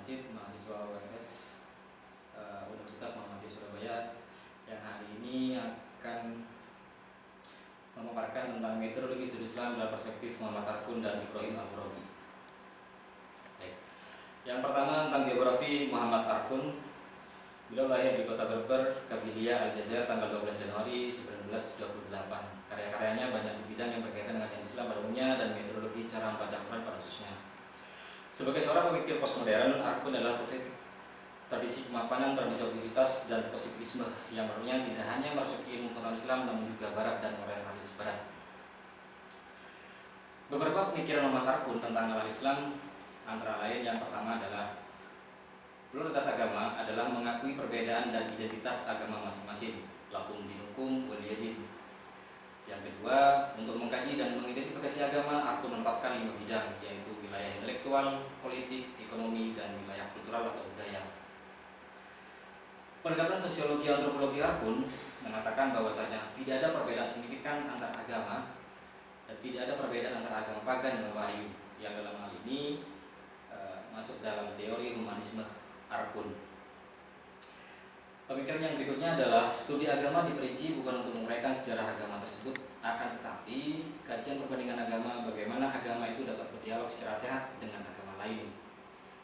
Majid, mahasiswa UMS Universitas Muhammadiyah Surabaya, yang hari ini akan memaparkan tentang metodologi studi Islam dalam perspektif Muhammad Arkun dan Ibrahim Abu-Robi. Baik. Yang pertama tentang biografi Muhammad Arkun. Beliau lahir di kota Berber, Kabilia, Aljazair tanggal 12 Januari 1928. Karya-karyanya banyak di bidang yang berkaitan dengan Islam pada umumnya dan metodologi cara membaca Quran pada khususnya. Sebagai seorang pemikir postmodern, Arkun adalah pengkritik tradisi kemapanan, tradisi utilitas, dan positivisme yang menurutnya tidak hanya merasuki ilmu pengetahuan Islam namun juga Barat dan orientalis Barat. Beberapa pemikiran Muhammad Arkun tentang al Islam antara lain yang pertama adalah pluralitas agama adalah mengakui perbedaan dan identitas agama masing-masing, lakum dinukum waliyadin. Yang kedua, untuk mengkaji dan mengidentifikasi agama, Arkun menetapkan 5 bidang, yaitu wilayah intelektual, politik, ekonomi, dan wilayah kultural atau budaya. Pendekatan sosiologi antropologi Arkun mengatakan bahwasanya tidak ada perbedaan signifikan antar agama dan tidak ada perbedaan antara agama pagan dan wahyu, yang dalam hal ini masuk dalam teori humanisme Arkun. Pemikiran yang berikutnya adalah studi agama diperinci bukan untuk menguraikan sejarah agama tersebut, akan tetapi kajian perbandingan agama, bagaimana agama itu dapat berdialog secara sehat dengan agama lain,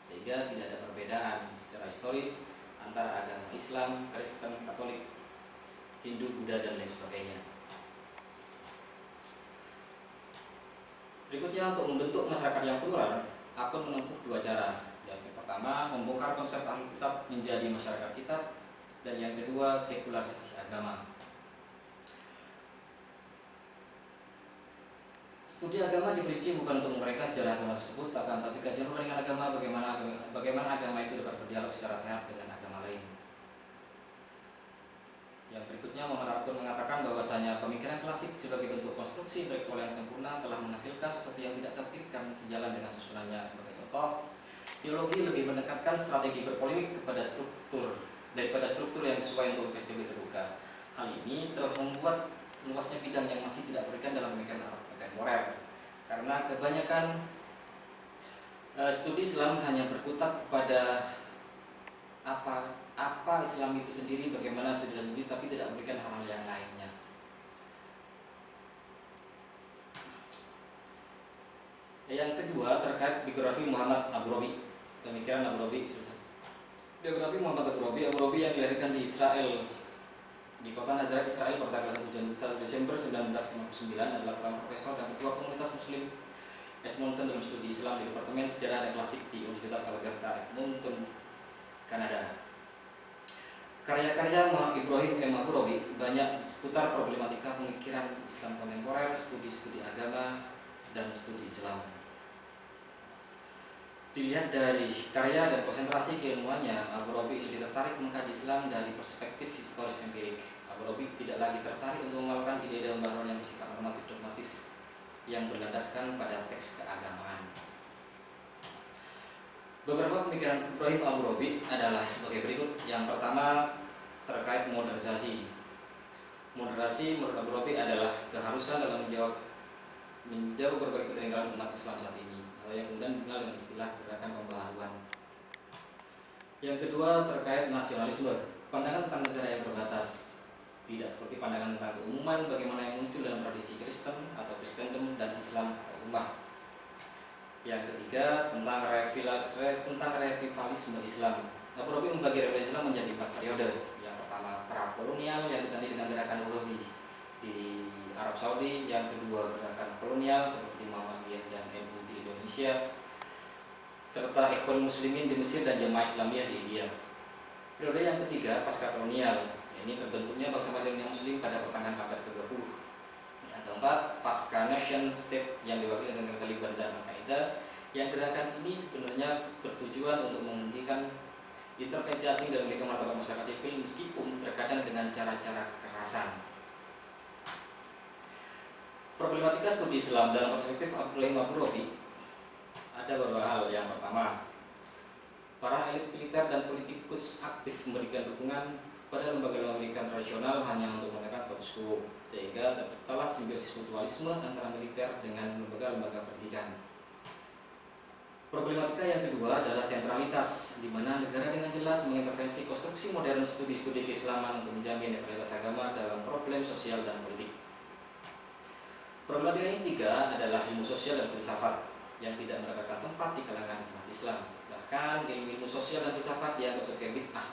sehingga tidak ada perbedaan secara historis antara agama Islam, Kristen, Katolik, Hindu, Buddha, dan lain sebagainya. Berikutnya, untuk membentuk masyarakat yang plural, Arkun menempuh 2 cara. Yang pertama, membongkar konsep Ahlul Kitab menjadi masyarakat kitab, dan yang kedua, sekularisasi agama. Studi agama diperinci bukan untuk menguraikan sejarah agama tersebut, akan tapi kajian perbandingan agama, bagaimana agama itu dapat berdialog secara sehat dengan agama lain. Yang berikutnya, Muhammad Arkun mengatakan bahwasanya pemikiran klasik sebagai bentuk konstruksi intelektual yang sempurna telah menghasilkan sesuatu yang tidak terpikirkan sejalan dengan susunannya. Sebagai contoh, teologi lebih mendekatkan strategi berpolemik kepada daripada struktur yang sesuai untuk peristiwa terbuka. Hal ini telah membuat luasnya bidang yang masih tidak berikan dalam pemikiran kontemporer, karena kebanyakan studi Islam hanya berkutat pada apa Islam itu sendiri, bagaimana studi dan studi, tapi tidak memberikan hal-hal yang lainnya. Yang kedua terkait biografi Muhammad Abu-Robi. Pemikiran Abu-Robi. Biografi Muhammad Abu-Robi yang dilahirkan di Israel, di kota Nazareth, Israel pada tanggal 1 Desember 1959, adalah seorang profesor dan ketua komunitas Muslim Edmonton dalam studi Islam di Departemen Sejarah dan Klasik di Universitas Alberta, Edmonton, Kanada. Karya-karya Ibrahim M. Abu-Robi banyak seputar problematika pemikiran Islam kontemporer, studi-studi agama, dan studi Islam. Dilihat dari karya dan konsentrasi keilmuannya, Abu-Robi lebih tertarik mengkaji Islam dari perspektif historis empirik. Abu-Robi tidak lagi tertarik untuk melakukan ide-ide pembaharuan yang bersifat normatif dogmatis yang berlandaskan pada teks keagamaan. Beberapa pemikiran Ibrahim Abu-Robi adalah sebagai berikut. Yang pertama terkait modernisasi. Modernisasi menurut Abu-Robi adalah keharusan dalam menjawab berbagai ketertinggalan umat Islam saat ini, atau yang kemudian dikenal dengan istilah gerakan pembaharuan. Yang kedua terkait nasionalisme, pandangan tentang negara yang terbatas, tidak seperti pandangan tentang keumuman bagaimana yang muncul dalam tradisi Kristen atau Kristendom dan Islam atau ummah. Yang ketiga tentang revivalisme Islam. Abu-Robi membagi revivalisme Islam menjadi 4 periode. Yang pertama pra-kolonial yang ditandai dengan gerakan Wahhabi di Arab Saudi. Yang kedua gerakan kolonial seperti Muhammadiyah dan NU di Indonesia, serta Ikhwan Muslimin di Mesir dan Jamaah Islamiyah di India. Periode yang ketiga pasca kolonial, ini terbentuknya bangsa-bangsa Muslim pada pertengahan abad ke-20. Yang keempat pasca nation state yang diwakili dengan Taliban dan Al-Qaeda, yang gerakan ini sebenarnya bertujuan untuk menghentikan intervensi asing dan memiliki martabat masyarakat sipil, meskipun terkadang dengan cara-cara kekerasan. Problematika studi Islam dalam perspektif Ibrahim Abu-Robi ada beberapa hal. Yang pertama, para elit militer dan politikus aktif memberikan dukungan pada lembaga-lembaga pendidikan tradisional hanya untuk menekan status quo, sehingga terciptalah simbiosis mutualisme antara militer dengan lembaga-lembaga pendidikan. Problematika yang kedua adalah sentralitas, di mana negara dengan jelas mengintervensi konstruksi modern studi-studi keislaman untuk menjamin netralitas agama dalam problem sosial dan politik. Problematika yang ketiga adalah ilmu sosial dan filsafat yang tidak mendapatkan tempat di kalangan umat Islam. Bahkan ilmu sosial dan filsafat dianggap sebagai bid'ah,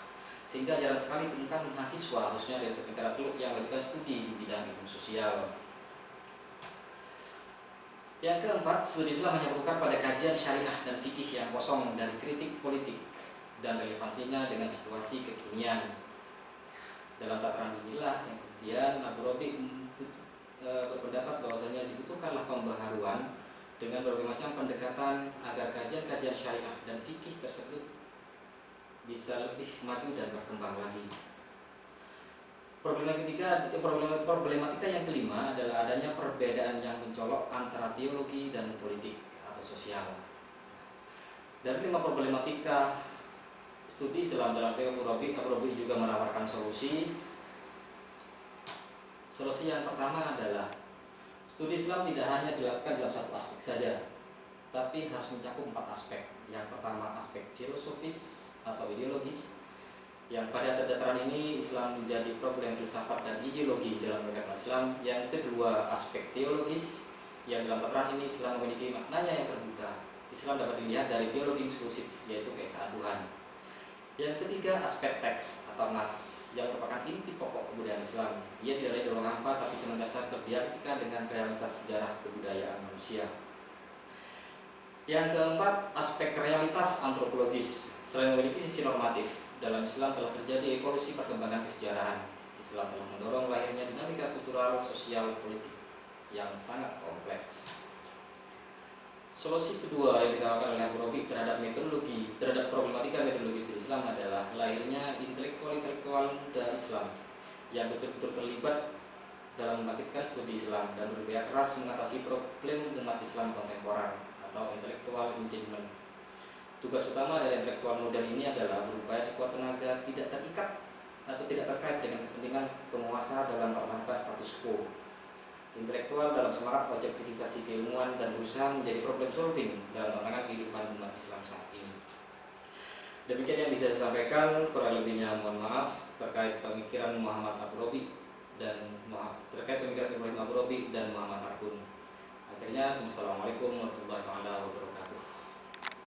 sehingga jarang sekali ditemukan mahasiswa, khususnya dari negara teluk, yang melakukan studi di bidang ilmu sosial. Yang keempat, studi Islam hanya berbuka pada kajian syariah dan fikih yang kosong dan kritik politik dan relevansinya dengan situasi kekinian. Dalam tataran inilah yang kemudian Abu Rabi berpendapat bahwasanya dibutuhkanlah pembaharuan dengan berbagai macam pendekatan agar kajian-kajian syariah dan fikih tersebut bisa lebih maju dan berkembang lagi. Problematika yang kelima adalah adanya perbedaan yang mencolok antara teologi dan politik atau sosial. Dari 5 problematika studi Islam dalam Fiqh Abu Rabi juga menawarkan solusi. Solusi yang pertama adalah studi Islam tidak hanya dilakukan dalam satu aspek saja, tapi harus mencakup 4 aspek. Yang pertama, aspek filosofis atau ideologis, yang pada tataran ini Islam menjadi problem filsafat dan ideologi dalam beragama Islam. Yang kedua, aspek teologis, yang dalam tataran ini Islam memiliki maknanya yang terbuka. Islam dapat dilihat dari teologi eksklusif, yaitu keesaan Tuhan. Yang ketiga, aspek teks atau nas, yang merupakan inti pokok kebudayaan Islam. Ia tidak lagi dorong hampa, tapi senantiasa berdialektika dengan realitas sejarah kebudayaan manusia. Yang keempat, aspek realitas antropologis. Selain memiliki sisi normatif, dalam Islam telah terjadi evolusi perkembangan kesejarahan. Islam telah mendorong lahirnya dinamika kultural, sosial, politik yang sangat kompleks. Solusi kedua yang ditawarkan oleh Abu Rabi terhadap problematika metodologis di Islam adalah lahirnya intelektual muda Islam yang betul-betul terlibat dalam membangkitkan studi Islam dan berupaya keras mengatasi problem umat Islam kontemporer atau intellectual engagement. Tugas utama dari intelektual modern ini adalah berupaya sekuat tenaga tidak terikat atau tidak terkait dengan kepentingan penguasa dalam mempertahankan status quo. Intelektual dalam semangat objektifikasi keilmuan dan berusaha menjadi problem solving dalam tantangan kehidupan umat Islam saat ini. Demikian yang bisa saya sampaikan, kurang lebihnya mohon maaf terkait pemikiran Muhammad Abu Rabi dan Muhammad Arkun. Akhirnya, Assalamualaikum warahmatullahi wabarakatuh.